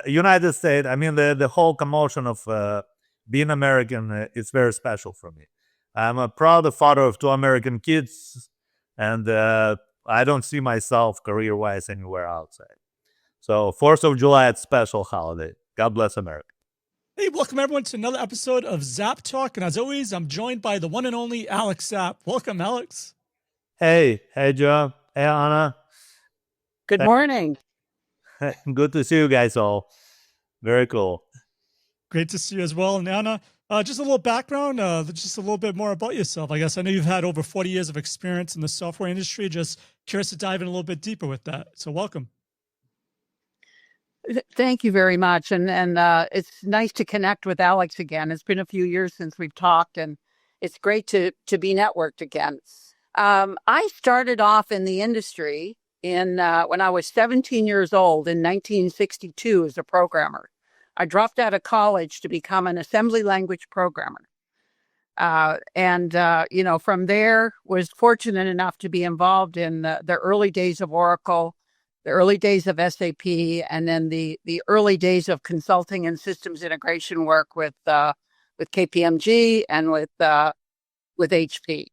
United States, I mean, the whole commotion of being American is very special for me. I'm a proud father of two American kids, and I don't see myself career-wise anywhere outside. So 4th of July, it's special holiday. God bless America. Hey, welcome everyone to another episode of ZapTalk. And as always, I'm joined by the one and only Alex Zapp. Welcome, Alex. Hey, Joe. Hey, Onagh. Good morning. Good to see you guys all. Very cool. Great to see you as well. And Anna, just a little background, just a little bit more about yourself. I guess I know you've had over 40 years of experience in the software industry. Just curious to dive in a little bit deeper with that. So welcome. Thank you very much. And it's nice to connect with Alex again. It's been a few years since we've talked, and it's great to be networked again. I started off in the industry when I was 17 years old in 1962 as a programmer. I dropped out of college to become an assembly language programmer. From there was fortunate enough to be involved in the early days of Oracle, the early days of SAP, and then the early days of consulting and systems integration work with KPMG and with HP.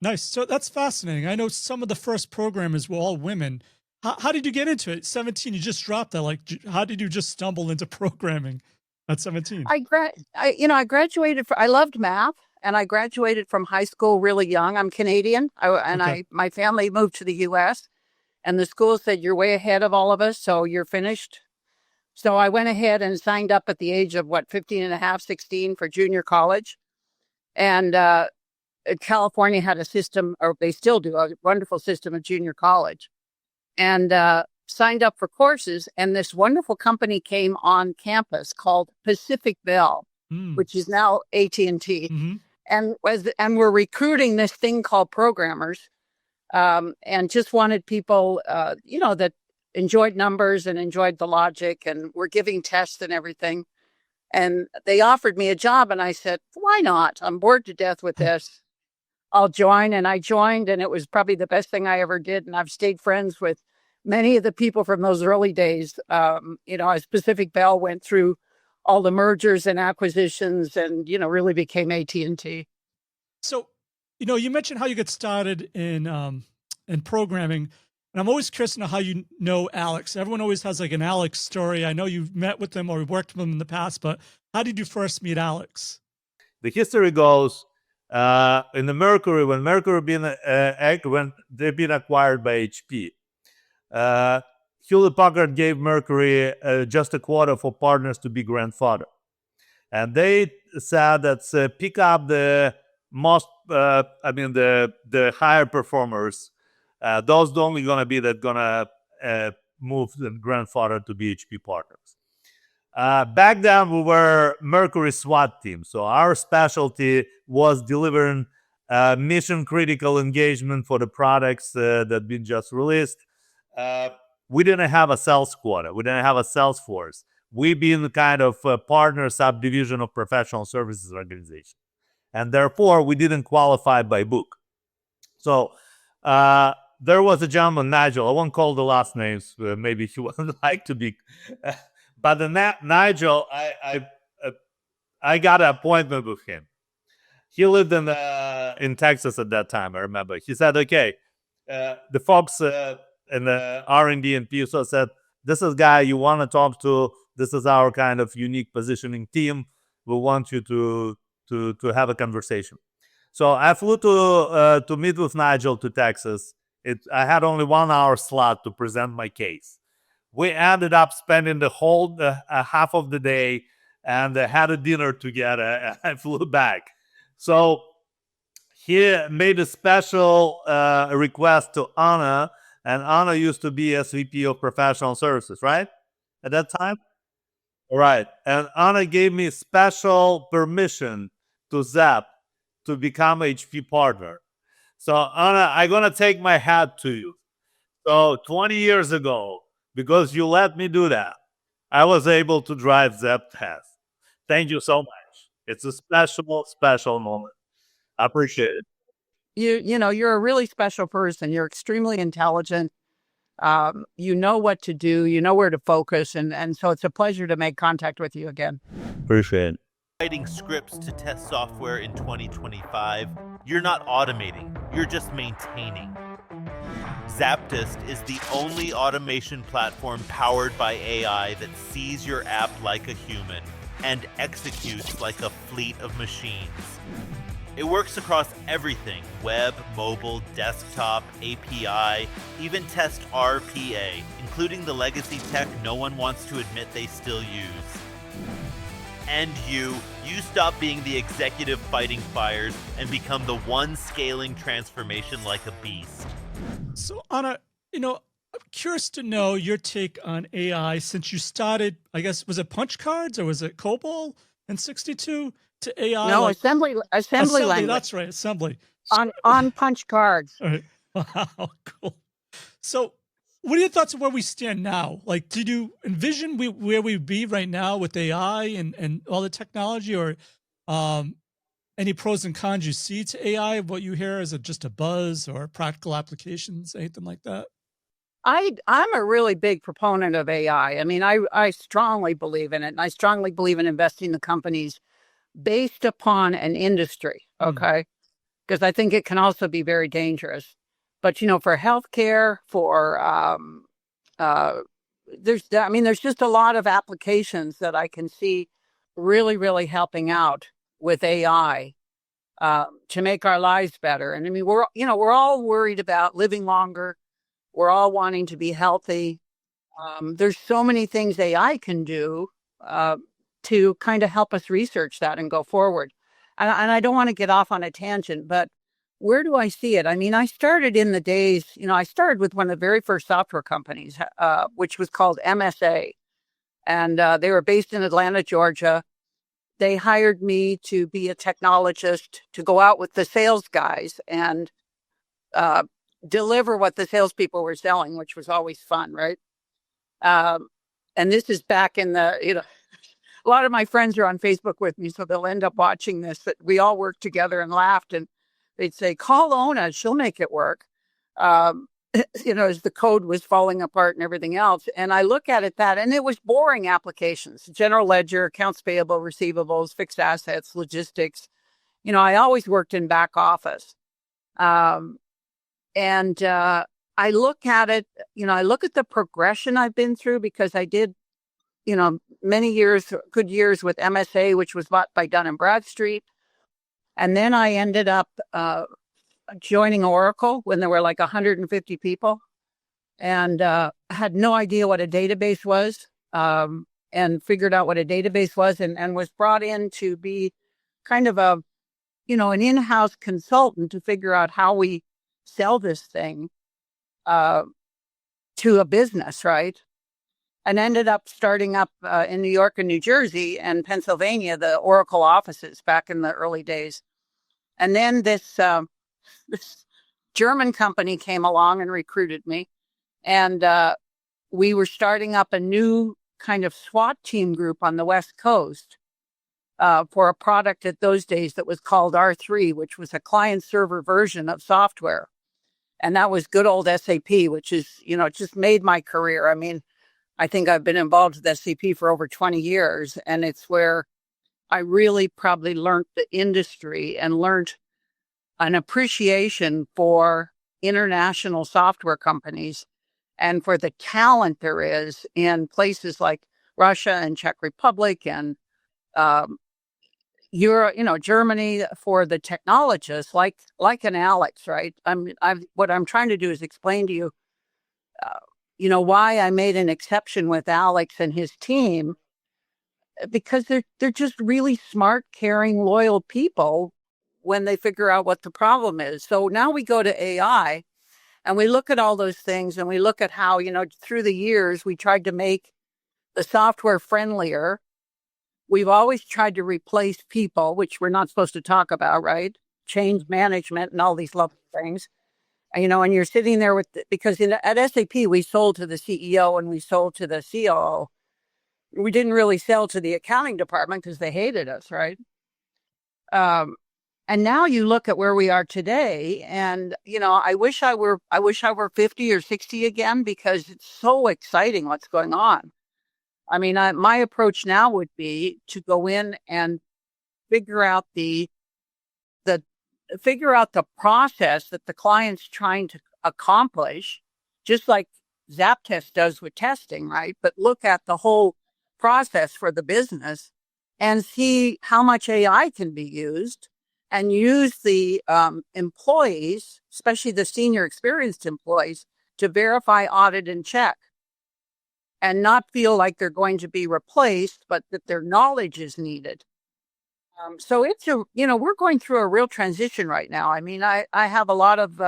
Nice. So that's fascinating. I know some of the first programmers were all women. How did you get into it? 17, you just dropped that. Like, how did you just stumble into programming at 17? I graduated. I loved math, and I graduated from high school really young. I'm Canadian, my family moved to the U.S., and the school said, "You're way ahead of all of us, so you're finished." So I went ahead and signed up at the age of 15 and a half, 16 for junior college. And California had a system, or they still do, a wonderful system of junior college. And signed up for courses, and this wonderful company came on campus called Pacific Bell, which is now AT&T. Mm-hmm. And we're recruiting this thing called programmers. And just wanted people, that enjoyed numbers and enjoyed the logic, and were giving tests and everything. And they offered me a job, and I said, why not? I'm bored to death with this. I'll join. And I joined, and it was probably the best thing I ever did. And I've stayed friends with many of the people from those early days. As Pacific Bell went through all the mergers and acquisitions and, really became AT&T. So, you mentioned how you got started in programming, and I'm always curious to know how you know Alex. Everyone always has like an Alex story. I know you've met with him or worked with him in the past, but how did you first meet Alex? The history goes in the Mercury, when Mercury when they've been acquired by HP. Hewlett Packard gave Mercury just a quota for partners to be grandfather, and they said that pick up the most, the higher performers. Those are only gonna be move the grandfather to be HP partners. Back then, we were Mercury SWAT team, so our specialty was delivering mission critical engagement for the products that had been just released. We didn't have a sales quota. We didn't have a sales force. We've been kind of a partner subdivision of professional services organization. And therefore, we didn't qualify by book. So there was a gentleman, Nigel. I won't call the last names. Maybe he wouldn't like to be. But Nigel, I got an appointment with him. He lived in Texas at that time, I remember. He said, okay, the folks in the R&D and PSO said, this is a guy you want to talk to. This is our kind of unique positioning team. We want you to have a conversation. So I flew to meet with Nigel to Texas. I had only 1 hour slot to present my case. We ended up spending the whole half of the day and had a dinner together, and I flew back. So he made a special request to Onagh, and Onagh used to be SVP of Professional Services, right? At that time? All right. And Onagh gave me special permission to Zap to become HP partner. So Onagh, I'm going to take my hat to you. So 20 years ago, because you let me do that, I was able to drive ZapTest. Thank you so much. It's a special moment. I appreciate it. You're a really special person. You're extremely intelligent. You know what to do, you know where to focus, and so it's a pleasure to make contact with you again. Appreciate it. Writing scripts to test software in 2025, you're not automating, you're just maintaining. ZapTest is the only automation platform powered by AI that sees your app like a human and executes like a fleet of machines. It works across everything: web, mobile, desktop, API, even test RPA, including the legacy tech no one wants to admit they still use. And you stop being the executive fighting fires and become the one scaling transformation like a beast. So, Onagh, I'm curious to know your take on AI since you started, I guess, was it punch cards or was it COBOL in 62 to AI? No, assembly language. That's right, assembly. On punch cards. All right. Wow, cool. So, what are your thoughts on where we stand now? Like, did you envision where we'd be right now with AI and all the technology, or any pros and cons you see to AI? What you hear, is it just a buzz or practical applications, anything like that? I'm a really big proponent of AI. I mean, I strongly believe in it, and I strongly believe in investing in companies based upon an industry, okay? Because I think it can also be very dangerous. But, for healthcare, there's just a lot of applications that I can see really, really helping out with AI to make our lives better. And I mean, we're all worried about living longer. We're all wanting to be healthy. There's so many things AI can do to kind of help us research that and go forward. And I don't want to get off on a tangent, but where do I see it? I mean, I started in the days, I started with one of the very first software companies, which was called MSA. And they were based in Atlanta, Georgia. They hired me to be a technologist, to go out with the sales guys and deliver what the salespeople were selling, which was always fun, right? And this is back in a lot of my friends are on Facebook with me, so they'll end up watching this, but we all worked together and laughed, and they'd say, call Onagh, she'll make it work. As the code was falling apart and everything else. And I look at it and it was boring applications: general ledger, accounts payable, receivables, fixed assets, logistics. I always worked in back office. I look at it, I look at the progression I've been through, because I did, many years, good years with MSA, which was bought by Dun & Bradstreet. And then I ended up joining Oracle when there were like 150 people, and had no idea what a database was, and figured out what a database was, and was brought in to be kind of an in-house consultant to figure out how we sell this thing to a business, right? And ended up starting up in New York and New Jersey and Pennsylvania, the Oracle offices back in the early days. And then this German company came along and recruited me. And we were starting up a new kind of SWAT team group on the West Coast for a product at those days that was called R3, which was a client-server version of software. And that was good old SAP, which is, it just made my career. I mean, I think I've been involved with SAP for over 20 years, and it's where I really probably learned the industry and learned an appreciation for international software companies and for the talent there is in places like Russia and Czech Republic and Germany, for the technologists like an Alex, right? What I'm trying to do is explain to you, why I made an exception with Alex and his team, because they're just really smart, caring, loyal people when they figure out what the problem is. So now we go to AI and we look at all those things, and we look at how, through the years, we tried to make the software friendlier. We've always tried to replace people, which we're not supposed to talk about, right? Change management and all these lovely things. And you're sitting there because at SAP, we sold to the CEO and we sold to the COO. We didn't really sell to the accounting department because they hated us, right? And now you look at where we are today, and I wish I were 50 or 60 again, because it's so exciting what's going on. I mean, my approach now would be to go in and figure out the process that the client's trying to accomplish, just like ZapTest does with testing, right? But look at the whole process for the business and see how much AI can be used, and use the employees, especially the senior experienced employees, to verify, audit, and check, and not feel like they're going to be replaced, but that their knowledge is needed. So it's we're going through a real transition right now. I mean, I have a lot of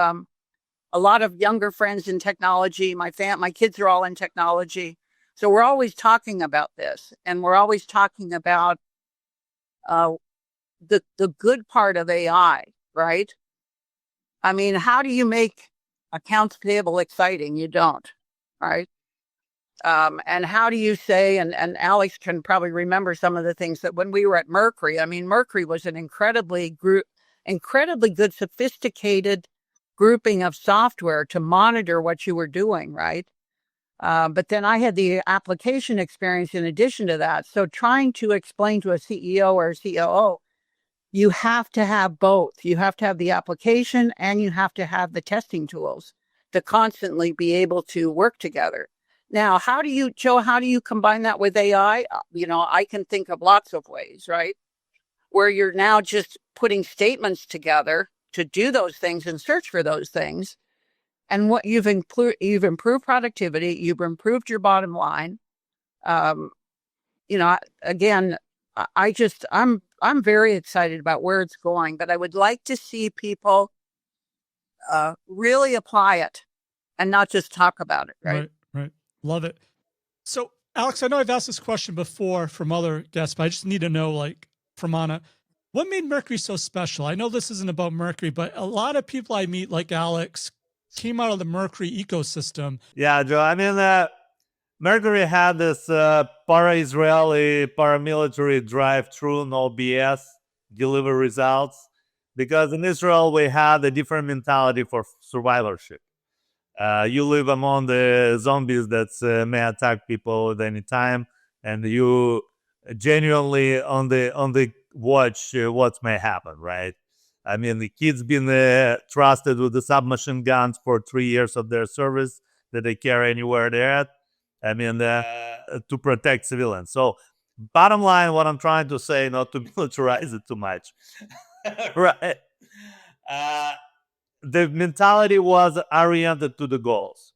younger friends in technology. My kids are all in technology. So we're always talking about this, and we're always talking about the good part of AI, right? I mean, how do you make accounts payable exciting? You don't, right? And how do you say, and Alex can probably remember some of the things that when we were at Mercury, I mean, Mercury was an incredibly good, sophisticated grouping of software to monitor what you were doing, right? But then I had the application experience in addition to that. So trying to explain to a CEO or a COO, you have to have both. You have to have the application, and you have to have the testing tools to constantly be able to work together. Now, how do you combine that with AI? I can think of lots of ways, right? Where you're now just putting statements together to do those things and search for those things. And what you've improved productivity, you've improved your bottom line. Again, I'm very excited about where it's going, but I would like to see people really apply it and not just talk about it, right? Right. Love it. So, Alex, I know I've asked this question before from other guests, but I just need to know, like, from Onagh, what made Mercury so special? I know this isn't about Mercury, but a lot of people I meet, like Alex, came out of the Mercury ecosystem. Yeah, Joe. I mean, Mercury had this para-Israeli, paramilitary drive-through, no BS, deliver results. Because in Israel, we had a different mentality for survivorship. You live among the zombies that may attack people at any time, and you genuinely on the watch what may happen, right? I mean, the kids been trusted with the submachine guns for 3 years of their service that they carry anywhere they're at. I mean, to protect civilians. So, bottom line, what I'm trying to say, not to militarize it too much, right? The mentality was oriented to the goals.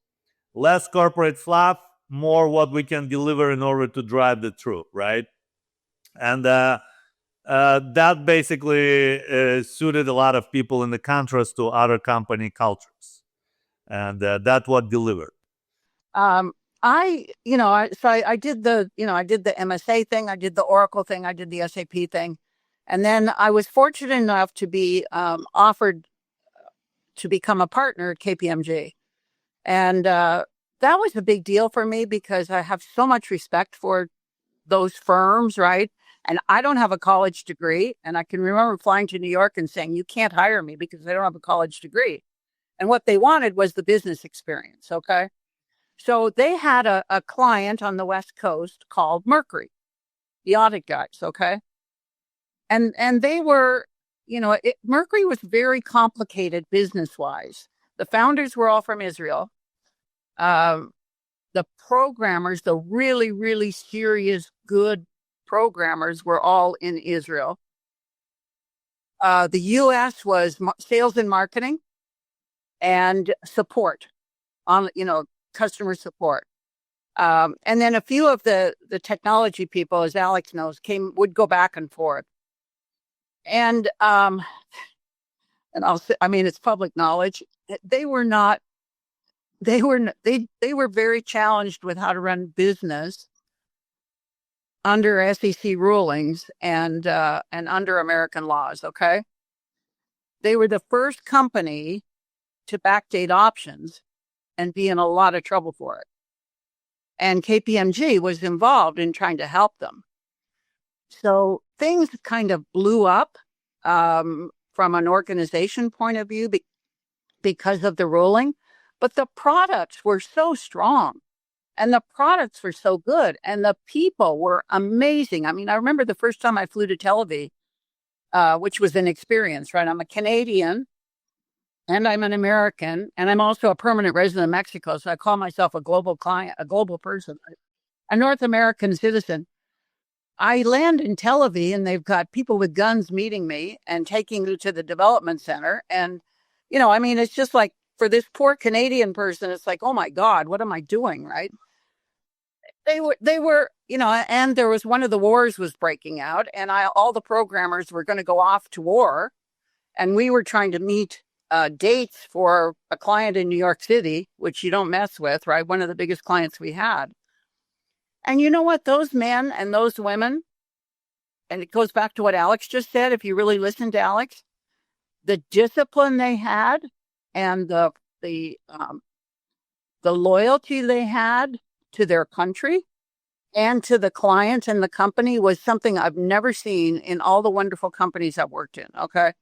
Less corporate fluff, more what we can deliver in order to drive the truth, right? And that basically suited a lot of people in the contrast to other company cultures. And that's what delivered. I did the MSA thing, I did the Oracle thing, I did the SAP thing. And then I was fortunate enough to be offered to become a partner at KPMG. And that was a big deal for me because I have so much respect for those firms, right? And I don't have a college degree. And I can remember flying to New York and saying, you can't hire me because I don't have a college degree. And what they wanted was the business experience, okay? So they had a client on the West Coast called Mercury, the audit guys, okay? And they were, Mercury was very complicated business-wise. The founders were all from Israel. The programmers, the really, really serious, good programmers were all in Israel. The U.S. was sales and marketing and support on, customer support. And then a few of the technology people, as Alex knows, would go back and forth. And it's public knowledge. They were very challenged with how to run business under SEC rulings and under American laws. Okay. They were the first company to backdate options and be in a lot of trouble for it. And KPMG was involved in trying to help them. So things kind of blew up. from an organization point of view because of the ruling, but the products were so strong and the products were so good and the people were amazing. I mean, I remember the first time I flew to Tel Aviv, which was an experience, right? I'm a Canadian and I'm an American and I'm also a permanent resident of Mexico. So I call myself a global client, a global person, a North American citizen. I land in Tel Aviv and they've got people with guns meeting me and taking me to the development center. And, you know, I mean, it's just like for this poor Canadian person, it's like, oh my God, what am I doing? Right. They were, you know, and there was one of the wars was breaking out and all the programmers were going to go off to war. And we were trying to meet dates for a client in New York City, which you don't mess with, right? One of the biggest clients we had. And you know what? Those men and those women, and it goes back to what Alex just said, if you really listen to Alex, the discipline they had and the loyalty they had to their country and to the client and the company was something I've never seen in all the wonderful companies I've worked in, okay?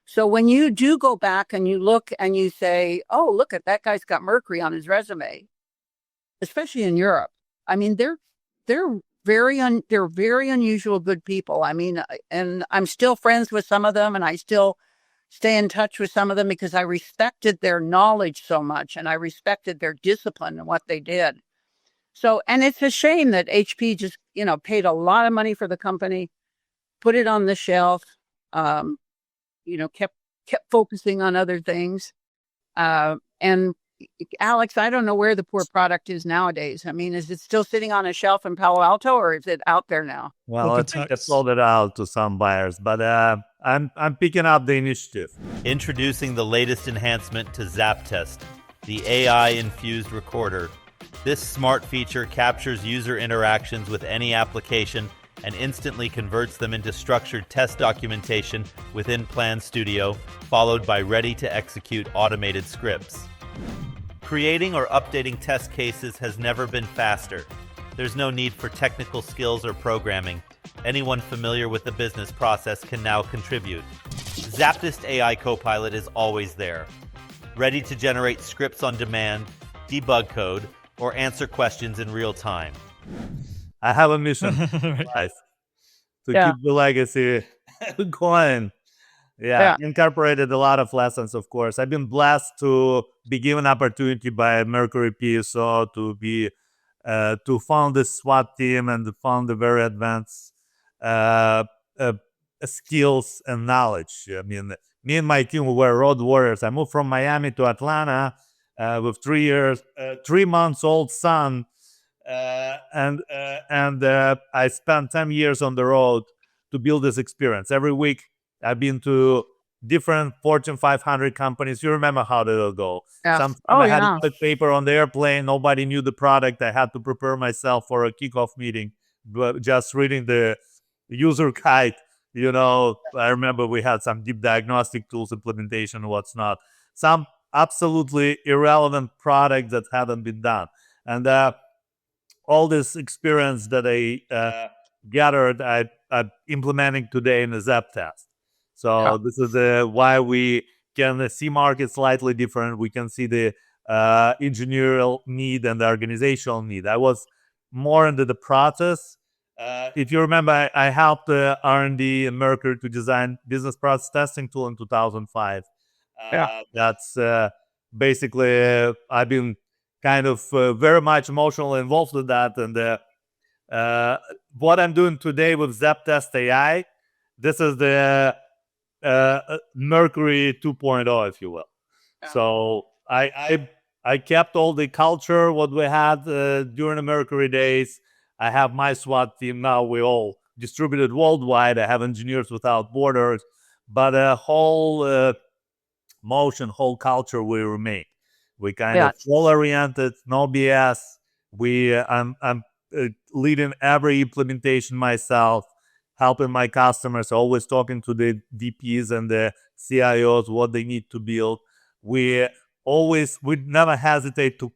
So when you do go back and you look and you say, oh, look at that guy's got Mercury on his resume, especially in Europe. I mean, they're very unusual good people. I mean, and I'm still friends with some of them and I still stay in touch with some of them because I respected their knowledge so much and I respected their discipline and what they did. So, and it's a shame that HP just, you know, paid a lot of money for the company, put it on the shelf, you know, kept focusing on other things. And Alex, I don't know where the poor product is nowadays. I mean, is it still sitting on a shelf in Palo Alto or is it out there now? Well, I think I sold it out to some buyers, but I'm picking up the initiative. Introducing the latest enhancement to ZapTest, the AI-infused recorder. This smart feature captures user interactions with any application and instantly converts them into structured test documentation within Plan Studio, followed by ready-to-execute automated scripts. Creating or updating test cases has never been faster. There's no need for technical skills or programming. Anyone familiar with the business process can now contribute. ZapTest AI Copilot is always there, ready to generate scripts on demand, debug code, or answer questions in real time. I have a mission life to keep the legacy going. Incorporated a lot of lessons, of course. I've been blessed to be given opportunity by Mercury PSO to be to found the SWAT team and to found the very advanced skills and knowledge. I mean, me and my team were road warriors. I moved from Miami to Atlanta with 3 months old son, and I spent 10 years on the road to build this experience. Every week, I've been to different Fortune 500 companies. You remember how that'll go. Yeah. I had to put paper on the airplane. Nobody knew the product. I had to prepare myself for a kickoff meeting, but just reading the user guide. You know, I remember we had some deep diagnostic tools implementation, what's not. Some absolutely irrelevant product that hadn't been done. And all this experience that I gathered, I'm implementing today in the ZapTest. So this is why we can see markets slightly different. We can see the engineering need and the organizational need. I was more into the process. If you remember, I helped R&D and Mercury to design business process testing tool in 2005. That's basically I've been kind of very much emotionally involved with that. And what I'm doing today with ZapTest AI, this is the Mercury 2.0, if you will. So I kept all the culture what we had during the Mercury days. I have my SWAT team now. We all distributed worldwide. I have Engineers Without Borders, but a whole motion, whole culture will remain. We kind of flow-oriented, no BS. I'm leading every implementation myself, helping my customers, always talking to the VPs and the CIOs what they need to build. We never hesitate to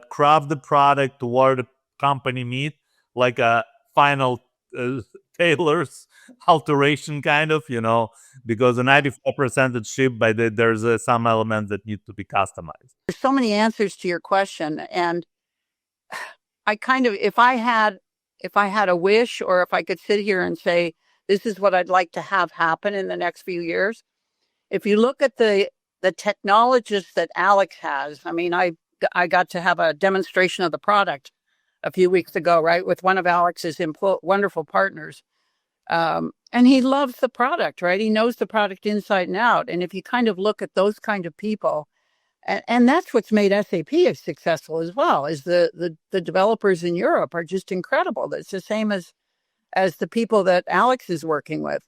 craft the product to where the company meet, like a final tailors, alteration kind of, because the 94% is shipped, but there's some elements that need to be customized. There's so many answers to your question, and I kind of, if I had a wish, or if I could sit here and say, this is what I'd like to have happen in the next few years. If you look at the technologists that Alex has, I mean, I got to have a demonstration of the product a few weeks ago, right, with one of Alex's wonderful partners. And he loves the product, right? He knows the product inside and out. And if you kind of look at those kind of people, and that's what's made SAP successful as well, is the developers in Europe are just incredible. It's the same as the people that Alex is working with.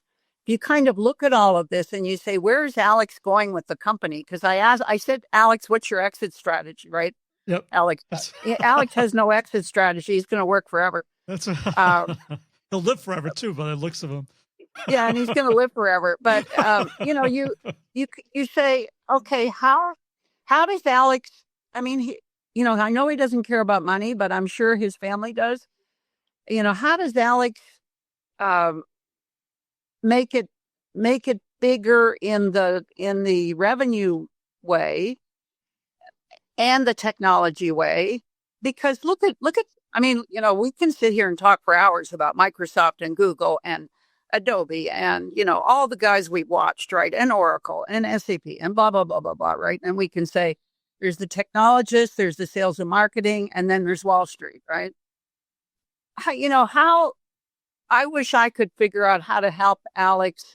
You kind of look at all of this and you say, where's Alex going with the company? Because I said, Alex, what's your exit strategy, right? Yep. Alex has no exit strategy. He's going to work forever. That's he'll live forever too, by the looks of him. Yeah, and he's going to live forever. But you say, okay, how does Alex? I mean, I know he doesn't care about money, but I'm sure his family does. How does Alex make it bigger in the revenue way and the technology way? Because look at I mean, we can sit here and talk for hours about Microsoft and Google and Adobe and all the guys we've watched, right, and Oracle and SAP and blah blah blah blah blah, right? And we can say there's the technologists, there's the sales and marketing, and then there's Wall Street, right? How I wish I could figure out how to help Alex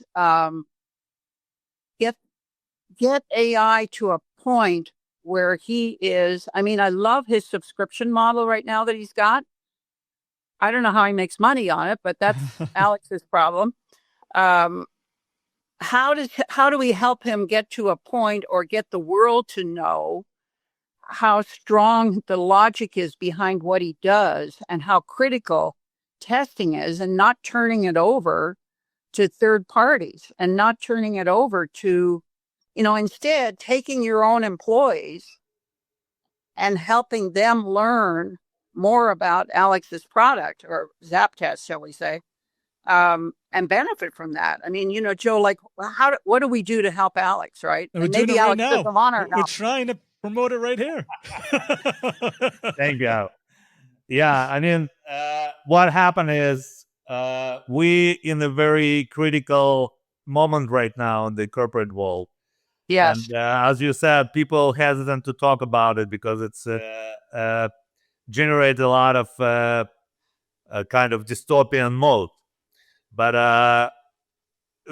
get AI to a point where he is. I mean, I love his subscription model right now that he's got. I don't know how he makes money on it, but that's Alex's problem. How do we help him get to a point, or get the world to know how strong the logic is behind what he does and how critical testing is, and not turning it over to third parties, and not turning it over to, instead taking your own employees and helping them learn more about Alex's product, or ZapTest, shall we say, and benefit from that. I mean, Joe, like, what do we do to help Alex, right? And maybe Alex doesn't want our We're help. trying to promote it right here. Thank you. Yeah, I mean, what happened is we in a very critical moment right now in the corporate world. Yes. And as you said, people hesitant to talk about it because it's generates a lot of kind of dystopian mode. But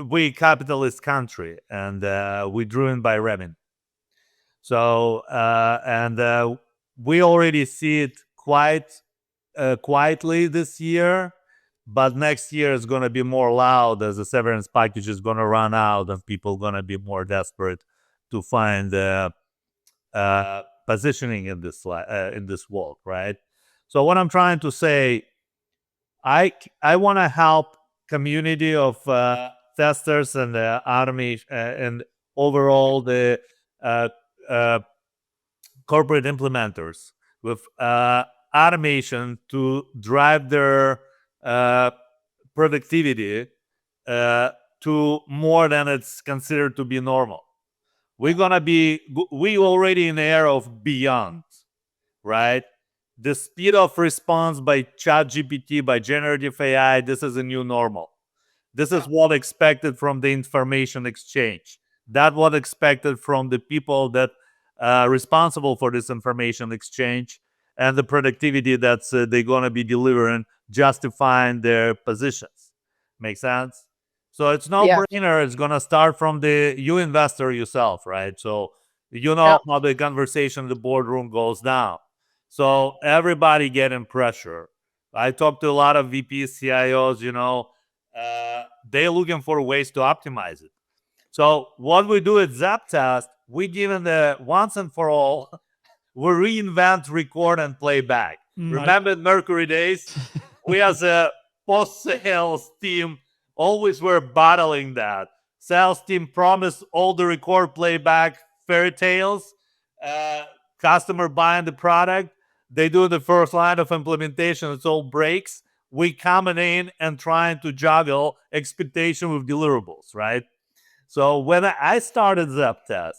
we capitalist country, and we're driven by revenue. So we already see it quite quietly this year, but next year is going to be more loud as the severance package is going to run out and people going to be more desperate to find positioning in this world, right? So what I'm trying to say, I want to help community of testers and automation and overall the corporate implementers with automation to drive their productivity to more than it's considered to be normal. We already in the era of beyond, right? The speed of response by ChatGPT, by generative AI, this is a new normal. This is what expected from the information exchange. That's what expected from the people that responsible for this information exchange, and the productivity that's they're going to be delivering, justifying their positions. Make sense? So it's no brainer. It's going to start from you investor yourself, right? So how the conversation in the boardroom goes down. So everybody getting pressure. I talked to a lot of VPs, CIOs, they're looking for ways to optimize it. So what we do at ZapTest, we give them the once and for all, we reinvent, record, and playback. Remember Mercury days? We as a post-sales team always were battling that. Sales team promised all the record, playback, fairy tales, customer buying the product. They do the first line of implementation, it all breaks. we coming in and trying to juggle expectation with deliverables, right? So when I started ZapTest,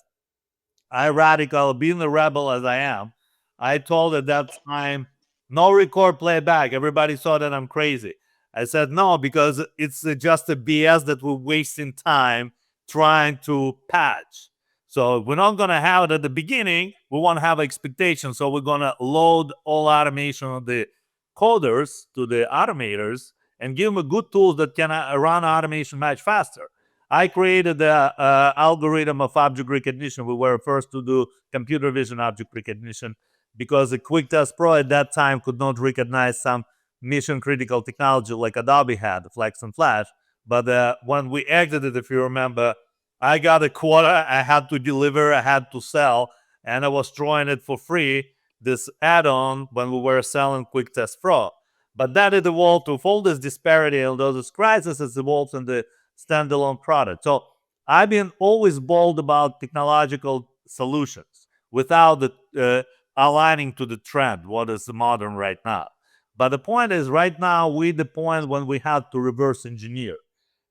I radical, being the rebel as I am, I told at that time, no record playback. Everybody thought that I'm crazy. I said no, because it's just a BS that we're wasting time trying to patch. So we're not going to have it at the beginning. We want to have expectations. So we're going to load all automation of the coders to the automators and give them a good tools that can run automation much faster. I created the algorithm of object recognition. We were first to do computer vision object recognition because the Quick Test Pro at that time could not recognize some mission critical technology like Adobe had, Flex and Flash. But when we exited, if you remember, I got a quota, I had to deliver, I had to sell, and I was throwing it for free, this add-on, when we were selling Quick Test Pro. But that it evolved with all this disparity and those crises, it's evolved in the standalone product. So I've been always bold about technological solutions without the aligning to the trend, what is modern right now. But the point is, right now, we're the point when we have to reverse engineer.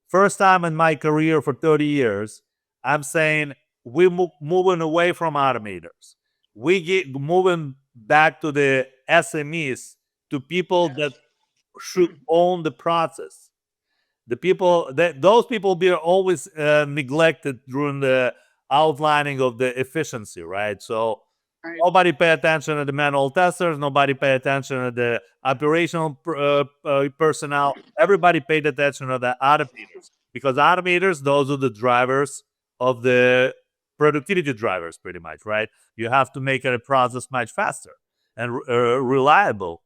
First time in my career for 30 years, I'm saying we're moving away from automators. We get moving back to the SMEs, to people that should own the process. The people those people be always neglected during the outlining of the efficiency, right? So nobody pay attention to the manual testers, nobody pay attention to the operational personnel. Everybody paid attention to the automators, because automators, those are the drivers of the productivity drivers, pretty much, right? You have to make a process much faster and reliable.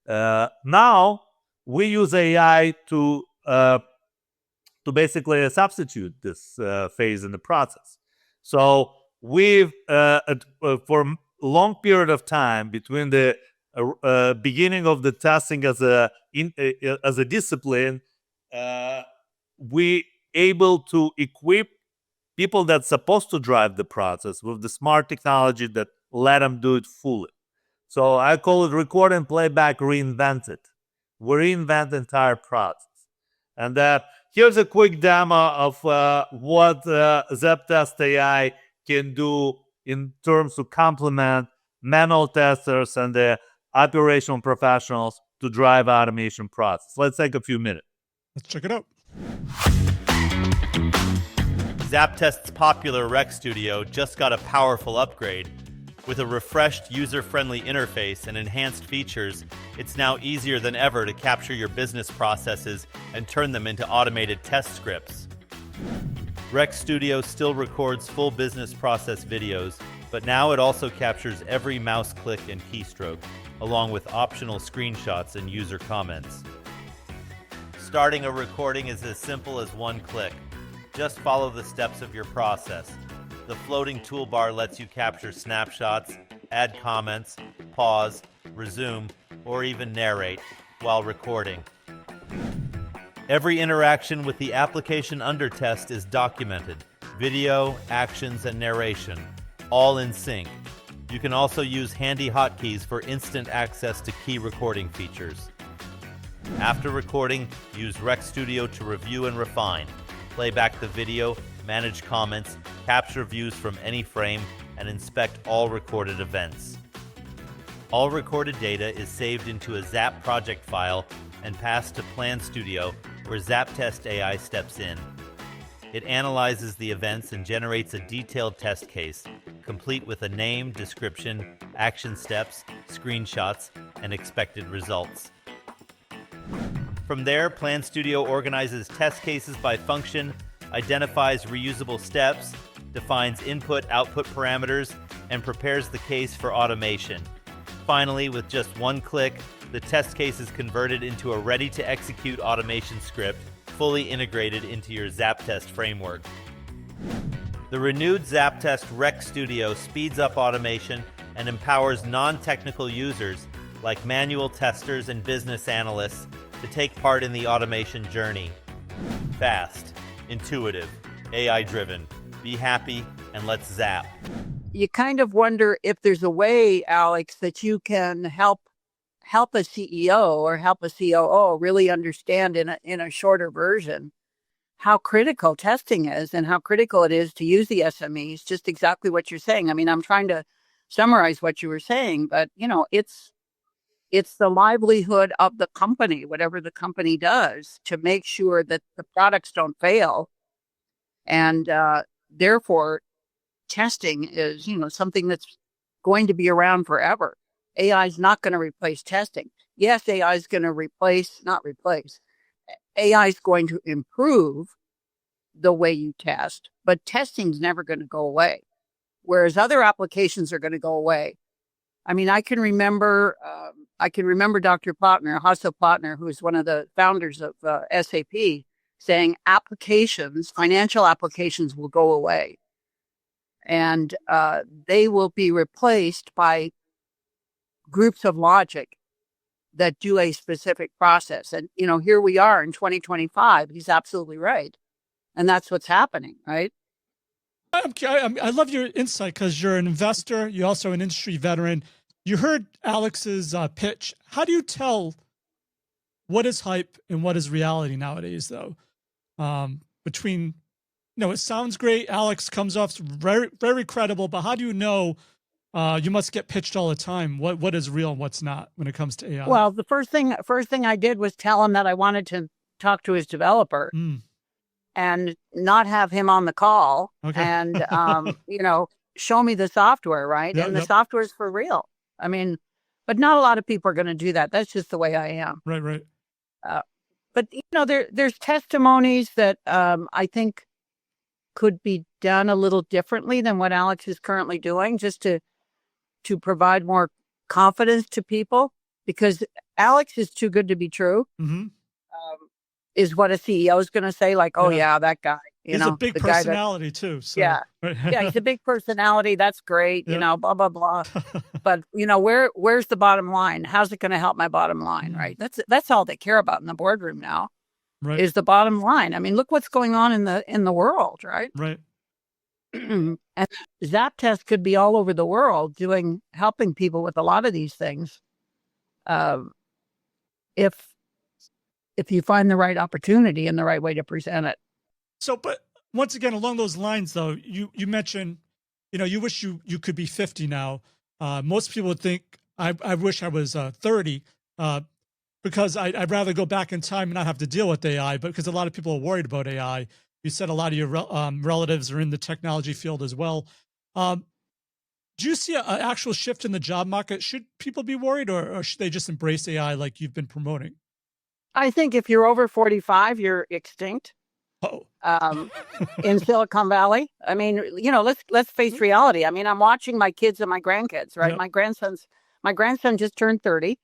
Now we use AI to basically substitute this phase in the process. So we've, for a long period of time between the beginning of the testing as a discipline, we able to equip people that's supposed to drive the process with the smart technology that let them do it fully. So I call it record and playback reinvented. We reinvent the entire process. And here's a quick demo of what ZapTest AI can do in terms to complement manual testers and the operational professionals to drive automation process. Let's take a few minutes. Let's check it out. ZapTest's popular Rec Studio just got a powerful upgrade. With a refreshed, user-friendly interface and enhanced features, it's now easier than ever to capture your business processes and turn them into automated test scripts. Rec Studio still records full business process videos, but now it also captures every mouse click and keystroke, along with optional screenshots and user comments. Starting a recording is as simple as one click. Just follow the steps of your process. The floating toolbar lets you capture snapshots, add comments, pause, resume, or even narrate while recording. Every interaction with the application under test is documented. Video, actions, and narration, all in sync. You can also use handy hotkeys for instant access to key recording features. After recording, use Rec Studio to review and refine. Play back the video, manage comments, capture views from any frame, and inspect all recorded events. All recorded data is saved into a Zap project file and passed to Plan Studio, where ZapTest AI steps in. It analyzes the events and generates a detailed test case, complete with a name, description, action steps, screenshots, and expected results. From there, Plan Studio organizes test cases by function, identifies reusable steps, defines input-output parameters, and prepares the case for automation. Finally, with just one click, the test case is converted into a ready-to-execute automation script, fully integrated into your ZapTest framework. The renewed ZapTest Rec Studio speeds up automation and empowers non-technical users, like manual testers and business analysts, to take part in the automation journey. Fast, intuitive, AI-driven. Be happy, and let's zap. You kind of wonder if there's a way, Alex, that you can help help a CEO or help a COO really understand in a shorter version how critical testing is and how critical it is to use the SMEs, just exactly what you're saying. I mean, I'm trying to summarize what you were saying, but it's the livelihood of the company, whatever the company does, to make sure that the products don't fail. And therefore, testing is, something that's going to be around forever. AI is not going to replace testing. Yes, AI is going to not replace. AI is going to improve the way you test, but testing is never going to go away. Whereas other applications are going to go away. I mean, I can remember Dr. Plattner, Hasso Plattner, who is one of the founders of SAP, saying financial applications will go away. And they will be replaced by groups of logic that do a specific process. And, here we are in 2025. He's absolutely right. And that's what's happening, right? I love your insight because you're an investor. You're also an industry veteran. You heard Alex's pitch. How do you tell what is hype and what is reality nowadays, though? Between, it sounds great. Alex comes off very, very credible, but how do you know? You must get pitched all the time. What is real and what's not when it comes to AI? Well, the first thing I did was tell him that I wanted to talk to his developer. And not have him on the call, and show me the software, right? Yep, and the software is for real. I mean, but not a lot of people are going to do that. That's just the way I am. Right. But there's testimonies that I think could be done a little differently than what Alex is currently doing, just to provide more confidence to people, because Alex is too good to be true. Mm-hmm. Is what a CEO is going to say, like, oh, yeah, that guy. He's a big personality, too. So. Yeah. Yeah, he's a big personality. That's great, blah, blah, blah. But, where's the bottom line? How's it going to help my bottom line, right? That's all they care about in the boardroom now, is the bottom line. I mean, look what's going on in the world, right? Right. And ZapTest could be all over the world helping people with a lot of these things. If you find the right opportunity and the right way to present it. So, but once again, along those lines, though, you mentioned, you wish you could be 50 now. Most people would think, I wish I was 30, because I'd rather go back in time and not have to deal with AI, but because a lot of people are worried about AI. You said a lot of your relatives are in the technology field as well. Do you see an actual shift in the job market? Should people be worried, or should they just embrace AI like you've been promoting? I think if you're over 45, you're extinct. Oh. In Silicon Valley. I mean, let's face reality. I mean, I'm watching my kids and my grandkids, right? Yep. My grandson just turned 30.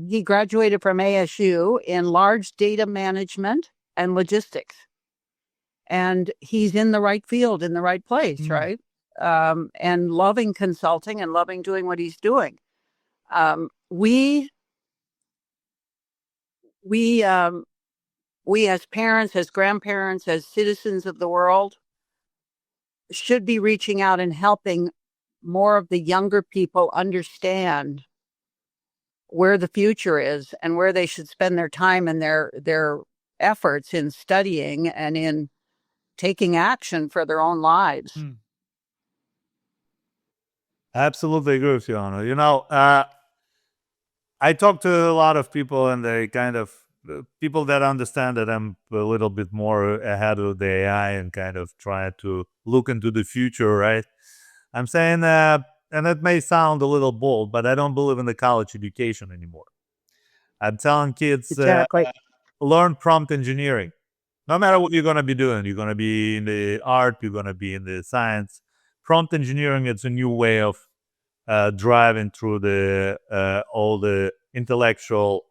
He graduated from ASU in large data management and logistics. And he's in the right field, in the right place, right? And loving consulting and loving doing what he's doing. We as parents, as grandparents, as citizens of the world, should be reaching out and helping more of the younger people understand where the future is and where they should spend their time and their efforts in studying and in taking action for their own lives. Absolutely agree with you, Onagh. I talk to a lot of people, and they kind of people that understand that I'm a little bit more ahead of the AI and kind of try to look into the future, right? I'm saying, and it may sound a little bold, but I don't believe in the college education anymore. I'm telling kids, Exactly. learn prompt engineering. No matter what you're going to be doing, you're going to be in the art, you're going to be in the science. Prompt engineering, it's a new way of driving through all the intellectual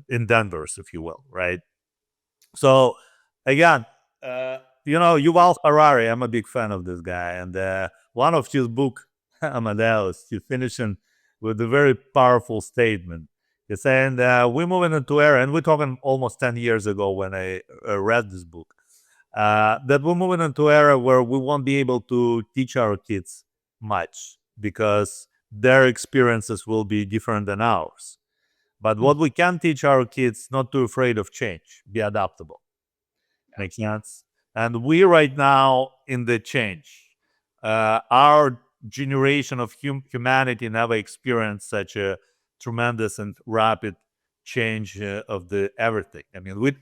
endeavors, if you will, right? So again, Yuval Harari, I'm a big fan of this guy, and one of his book, Amadeus, he's finishing with a very powerful statement. He's saying we're moving into era, and we're talking almost 10 years ago when I read this book, that we're moving into era where we won't be able to teach our kids much, because their experiences will be different than ours. But what we can teach our kids, not too afraid of change, be adaptable. Makes sense? And we right now in the change. Our generation of humanity never experienced such a tremendous and rapid change of the everything. I mean,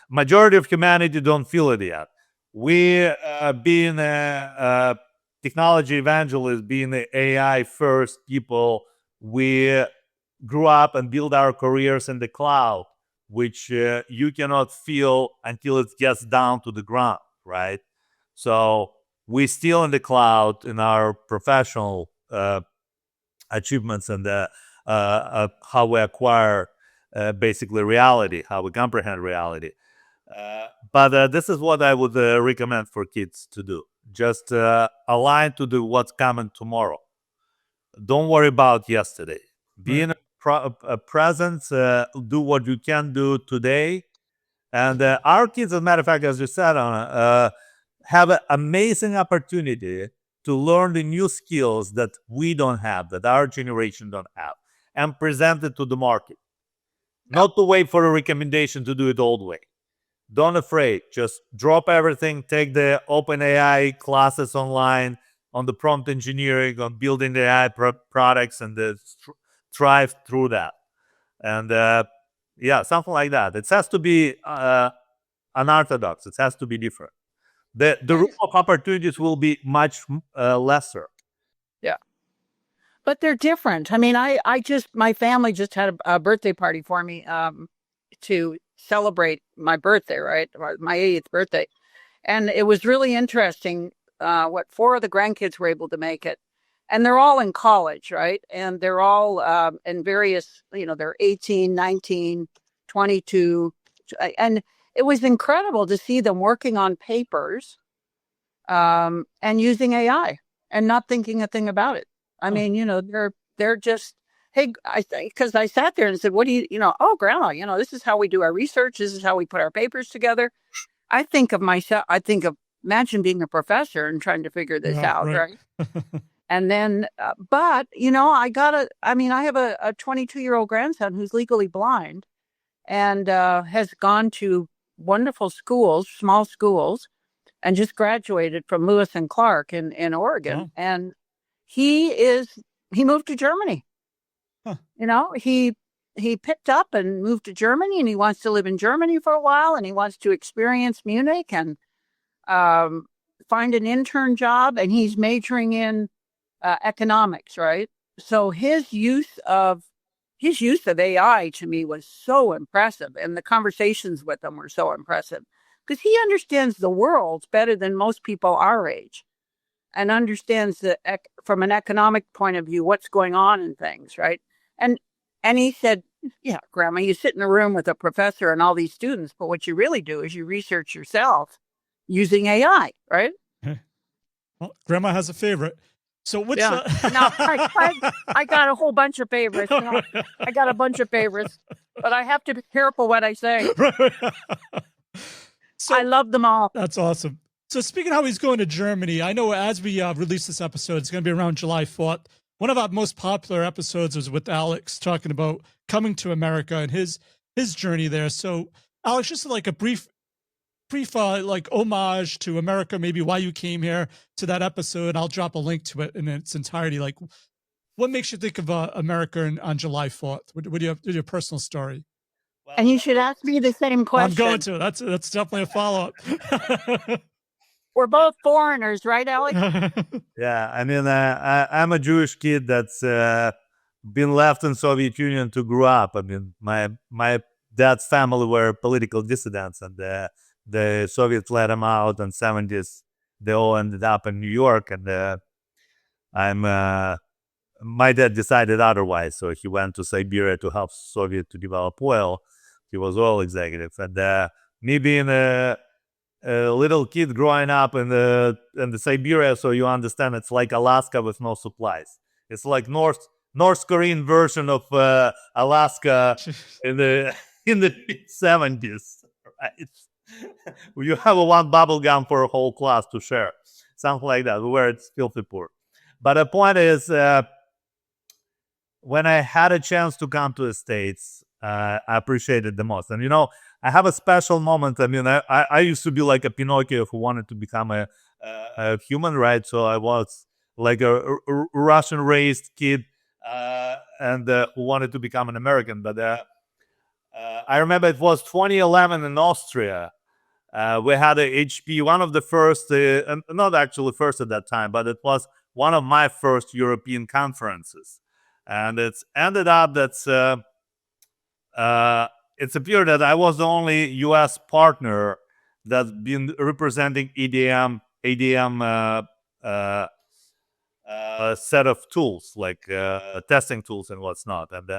majority of humanity don't feel it yet. We, being a technology evangelist, being the AI first people, we grew up and build our careers in the cloud, which you cannot feel until it gets down to the ground, right? So we're still in the cloud in our professional achievements and how we acquire basically reality, how we comprehend reality. But this is what I would recommend for kids to do. Just align to what's coming tomorrow. Don't worry about yesterday. Be in a present. Do what you can do today. And our kids, as a matter of fact, as you said, have an amazing opportunity to learn the new skills that we don't have, that our generation don't have, and present it to the market. Not to wait for a recommendation to do it old way. Don't afraid. Just drop everything. Take the OpenAI classes online on the prompt engineering, on building the AI products, and thrive through that. And yeah, something like that. It has to be unorthodox. It has to be different. The room of opportunities will be much lesser. Yeah. But they're different. I mean, my family just had a birthday party for me to celebrate my birthday, right? My 80th birthday. And it was really interesting. 4 of the grandkids were able to make it. And they're all in college, right? And they're all in various, they're 18, 19, 22. And it was incredible to see them working on papers and using AI and not thinking a thing about it. I mean, they're just, hey, because I sat there and said, what do you, oh, grandma, this is how we do our research. This is how we put our papers together. I think of myself, imagine being a professor and trying to figure this out, right? And then, but, I have a 22-year-old grandson who's legally blind and has gone to wonderful schools, small schools, and just graduated from Lewis and Clark in Oregon. Oh. And he moved to Germany. Huh. He picked up and moved to Germany, and he wants to live in Germany for a while, and he wants to experience Munich and find an intern job, and he's majoring in economics, right? So his use of AI to me was so impressive, and the conversations with him were so impressive because he understands the world better than most people our age, and understands from an economic point of view what's going on in things, right? And he said, "Yeah, Grandma, you sit in a room with a professor and all these students, but what you really do is you research yourself using AI, right?" Well, Grandma has a favorite. So what's no, I got a whole bunch of favorites. I got a bunch of favorites, but I have to be careful what I say. So I love them all. That's awesome. So speaking of how he's going to Germany, I know as we release this episode, it's going to be around July 4th. One of our most popular episodes was with Alex talking about coming to America and his journey there. So Alex, just like a brief like homage to America, maybe why you came here, to that episode. I'll drop a link to it in its entirety. Like, what makes you think of America on July 4th? What do you have? Your personal story? And you should ask me the same question. I'm going to. That's definitely a follow-up. We're both foreigners, right, Alex? Yeah, I mean, I'm a Jewish kid that's been left in Soviet Union to grow up. I mean, my dad's family were political dissidents, and the Soviets let them out in the 70s. They all ended up in New York, and my dad decided otherwise, so he went to Siberia to help Soviet to develop oil. He was oil executive, and me being a little kid growing up in the Siberia, so you understand, it's like Alaska with no supplies. It's like North Korean version of Alaska in the 70s, right? You have one bubble gum for a whole class to share, something like that, where it's filthy poor. But the point is, when I had a chance to come to the States, I appreciated the most. And I have a special moment. I mean, I used to be like a Pinocchio who wanted to become a human, right? So I was like a Russian raised kid, and who wanted to become an American. But I remember it was 2011 in Austria. We had a HP, one of the first, not actually first at that time, but it was one of my first European conferences. And it's ended up that it's appeared that I was the only U.S. partner that's been representing ADM set of tools, like testing tools and what's not. And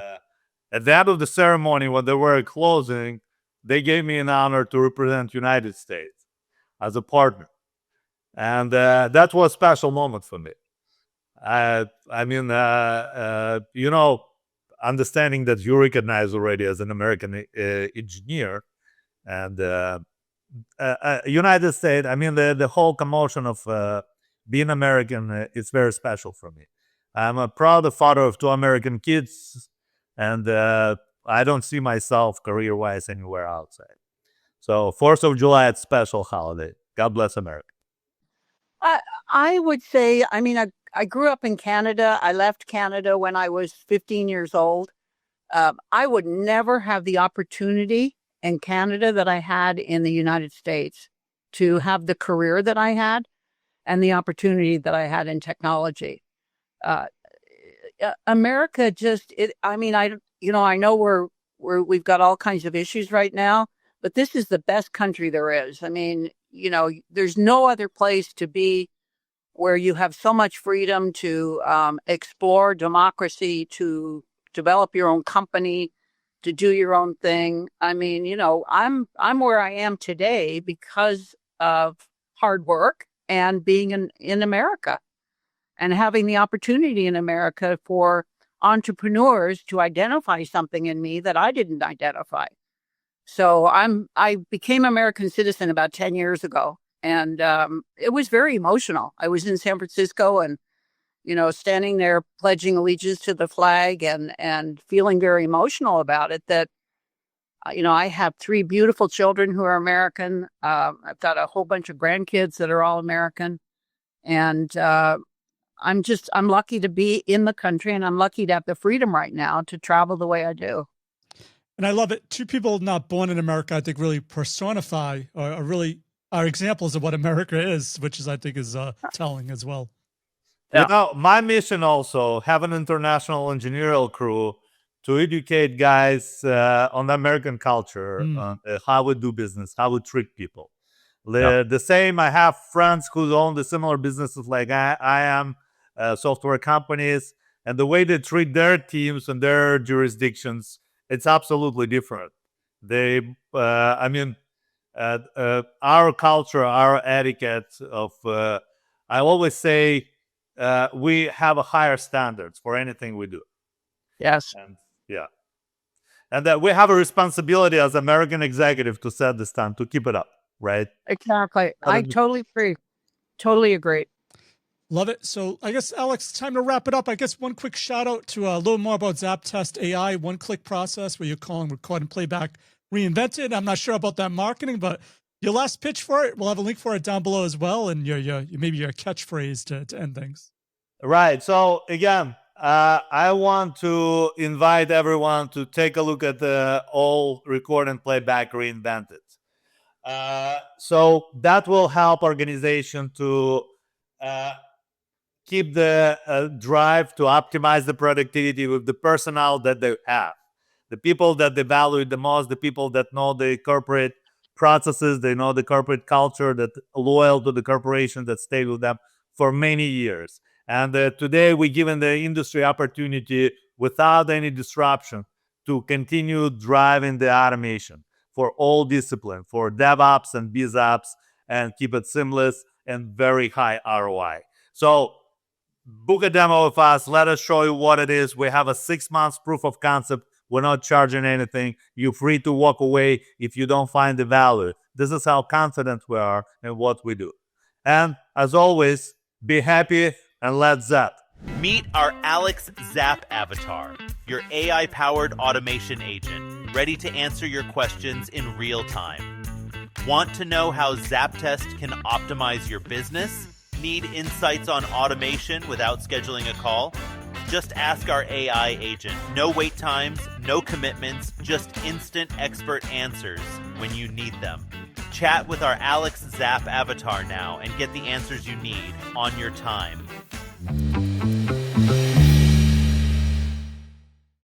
at the end of the ceremony, when they were closing, they gave me an honor to represent United States as a partner. And that was a special moment for me. I mean, understanding that you recognize already as an American engineer, and United States, I mean, the whole commotion of being American is very special for me. I'm a proud father of 2 American kids, and I don't see myself career-wise anywhere outside. So 4th of July, it's a special holiday. God bless America. I would say, I mean, I grew up in Canada. I left Canada when I was 15 years old. I would never have the opportunity in Canada that I had in the United States to have the career that I had and the opportunity that I had in technology. America just, I mean, I know we've got all kinds of issues right now, but this is the best country there is. I mean, there's no other place to be where you have so much freedom to explore democracy, to develop your own company, to do your own thing. I mean, I'm where I am today because of hard work and being in America and having the opportunity in America for entrepreneurs to identify something in me that I didn't identify. So I became American citizen about 10 years ago, and it was very emotional. I was in San Francisco and, standing there pledging allegiance to the flag and feeling very emotional about it, that, I have 3 beautiful children who are American. I've got a whole bunch of grandkids that are all American. And I'm lucky to be in the country, and I'm lucky to have the freedom right now to travel the way I do. And I love it. 2 people not born in America, I think, really personify or really are examples of what America is, which I think is telling as well. Yeah. My mission also, have an international engineering crew to educate guys on the American culture, on how we do business, how we treat people. The same, I have friends who own the similar businesses like I am, software companies, and the way they treat their teams and their jurisdictions, it's absolutely different. Our culture, our etiquette of, I always say, we have a higher standards for anything we do. Yes. And that we have a responsibility as American executive to set the standard, to keep it up, right? Exactly. I totally agree. Totally agree. Love it. So I guess, Alex, time to wrap it up. I guess one quick shout out to a little more about ZapTest AI, one-click process where you're calling, record, and playback reinvented. I'm not sure about that marketing, but your last pitch for it, we'll have a link for it down below as well, and maybe your catchphrase to end things. Right. So again, I want to invite everyone to take a look at the all record and playback reinvented. So that will help organization to keep the drive to optimize the productivity with the personnel that they have, the people that they value the most, the people that know the corporate processes, they know the corporate culture, that loyal to the corporation, that stayed with them for many years. And today we're given the industry opportunity without any disruption to continue driving the automation for all discipline, for DevOps and BizOps, and keep it seamless and very high ROI. So book a demo with us. Let us show you what it is. We have a 6 months proof of concept. We're not charging anything. You're free to walk away if you don't find the value. This is how confident we are in what we do. And as always, be happy and let's Zap. Meet our Alex Zap avatar, your AI-powered automation agent, ready to answer your questions in real time. Want to know how ZapTest can optimize your business? Need insights on automation without scheduling a call? Just ask our AI agent. No wait times, no commitments, just instant expert answers when you need them. Chat with our Alex Zap avatar now and get the answers you need on your time.